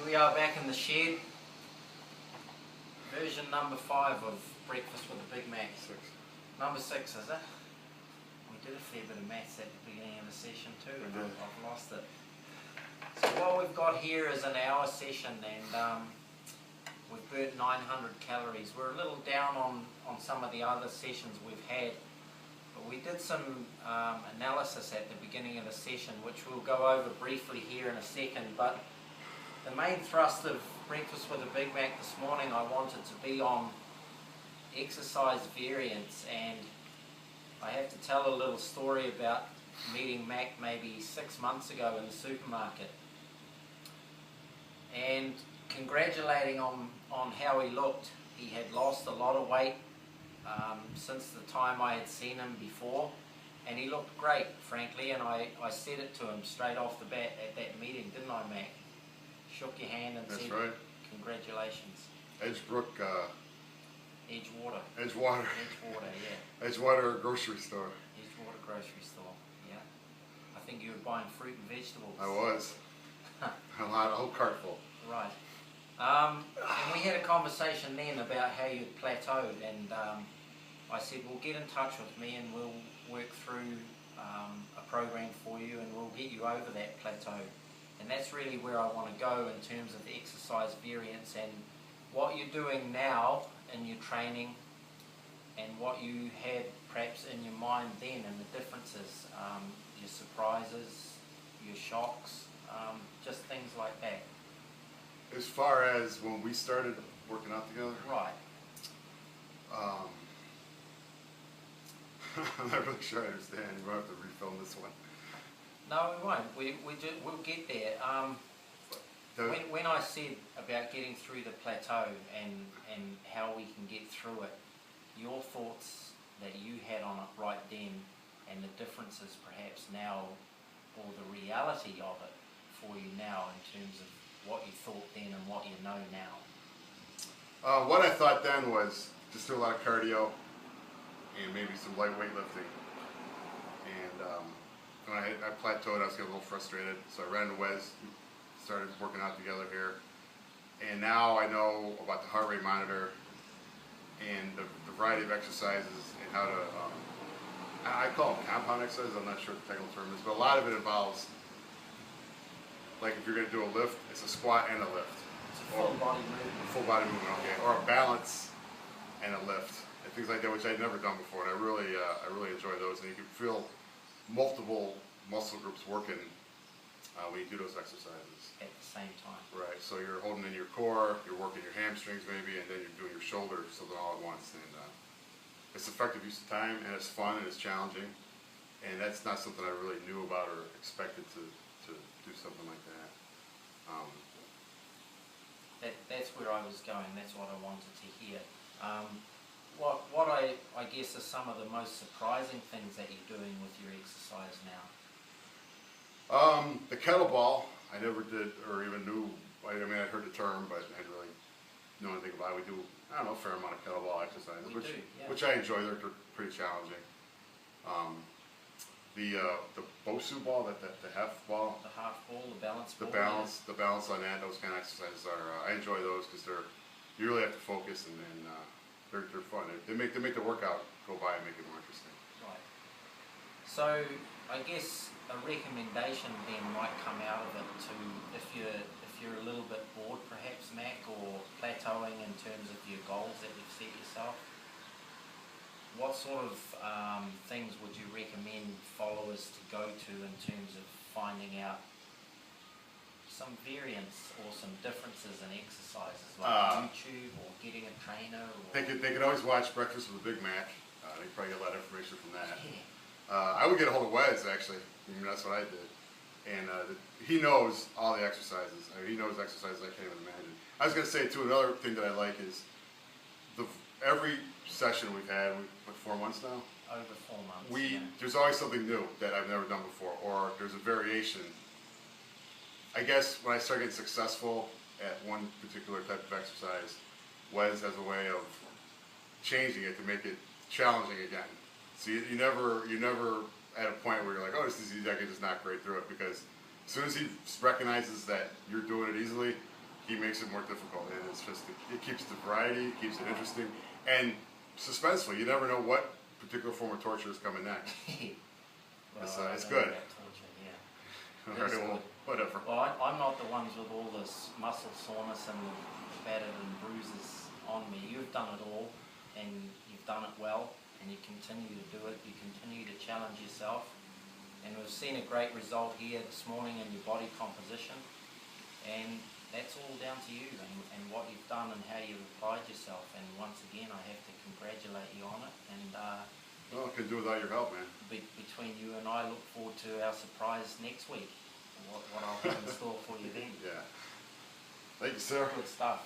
we are back in the shed. Version number 5 of Breakfast with a Big Mac. Number 6, is it? We did a fair bit of maths at the beginning of the session too, and I've lost it. So what we've got here is an hour session, and we've burnt 900 calories. We're a little down on some of the other sessions we've had, but we did some analysis at the beginning of the session, which we'll go over briefly here in a second. But the main thrust of Breakfast with a Big Mac this morning, I wanted to be on exercise variance, and I have to tell a little story about meeting Mac maybe 6 months ago in the supermarket and congratulating on how he looked. He had lost a lot of weight since the time I had seen him before, and he looked great, frankly, and I said it to him straight off the bat at that meeting, didn't I, Mac? Shook your hand and said, right. Congratulations. Edgebrook, Edgewater. Edgewater. Edgewater, yeah. Edgewater grocery store. Edgewater grocery store, yeah. I think you were buying fruit and vegetables. I was. A whole cart full. Right. And we had a conversation then about how you'd plateaued, and I said, well, get in touch with me and we'll work through a program for you and we'll get you over that plateau. And that's really where I want to go in terms of exercise variance and what you're doing now in your training and what you had perhaps in your mind then, and the differences, your surprises, your shocks, just things like that. As far as when we started working out together? Right. I'm not really sure I understand. We'll have to refilm this one. No, we won't. We'll get there. When I said about getting through the plateau and how we can get through it, your thoughts that you had on it right then and the differences perhaps now, or the reality of it for you now in terms of what you thought then and what you know now. What I thought then was just do a lot of cardio and maybe some light weightlifting. And when I plateaued, I was getting a little frustrated, so I ran to Wes, started working out together here. And now I know about the heart rate monitor and the variety of exercises and how to, I call them compound exercises, I'm not sure what the technical term is, but a lot of it involves, like if you're going to do a lift, it's a squat and a lift. It's a full body movement. Full body movement, okay. Or a balance and a lift. And things like that, which I'd never done before, and I really enjoy those. And you can feel multiple muscle groups working when you do those exercises. At the same time. Right, so you're holding in your core, you're working your hamstrings maybe, and then you're doing your shoulders, so they're all at once. And it's effective use of time, and it's fun, and it's challenging. And that's not something I really knew about or expected to do something like that. That's where I was going, that's what I wanted to hear. What I guess are some of the most surprising things that you're doing with your exercise now? The kettlebell, I never did or even knew. I mean, I'd heard the term, but I didn't really know anything about it. We do, I don't know, a fair amount of kettlebell exercises, which I enjoy. They're pretty challenging. The Bosu ball, the half ball. The half ball, the balance ball. The balance on that, those kind of exercises are. I enjoy those because you really have to focus, and they're fun. They make the workout go by and make it more interesting. Right. So I guess a recommendation then might come out of it to, if you're a little bit bored perhaps, Mac, or plateauing in terms of your goals that you've set yourself, what sort of things would you recommend followers to go to in terms of finding out some variance or some differences in exercises, like YouTube or getting a trainer? Or they can always watch Breakfast with a Big Mac. They probably get a lot of information from that. Yeah. I would get a hold of Wes, actually. I mean, that's what I did. And he knows all the exercises. I mean, he knows exercises I can't even imagine. I was going to say, too, another thing that I like is every session we've had, what, 4 months now? Over 4 months. There's always something new that I've never done before, or there's a variation. I guess when I start getting successful at one particular type of exercise, Wes has a way of changing it to make it challenging again. So you never at a point where you're like, oh, this is easy, I can just knock right through it, because as soon as he recognizes that you're doing it easily, he makes it more difficult, and it's just it keeps the variety, it keeps it interesting, and suspenseful. You never know what particular form of torture is coming next. Well, It's I don't good. know about torture, yeah. Alright, That's well, good. whatever. Well, I'm not the ones with all this muscle soreness and battered and bruises on me. You've done it all, and you've done it well, and you continue to do it. You continue to challenge yourself, and we've seen a great result here this morning in your body composition, and that's all down to you and what you've done and how you've applied yourself. And once again, I have to congratulate you on it. And Well, I couldn't do without your help, man. between you and I, look forward to our surprise next week. What I'll have in store for you then. Yeah. Thank you, sir. Good stuff.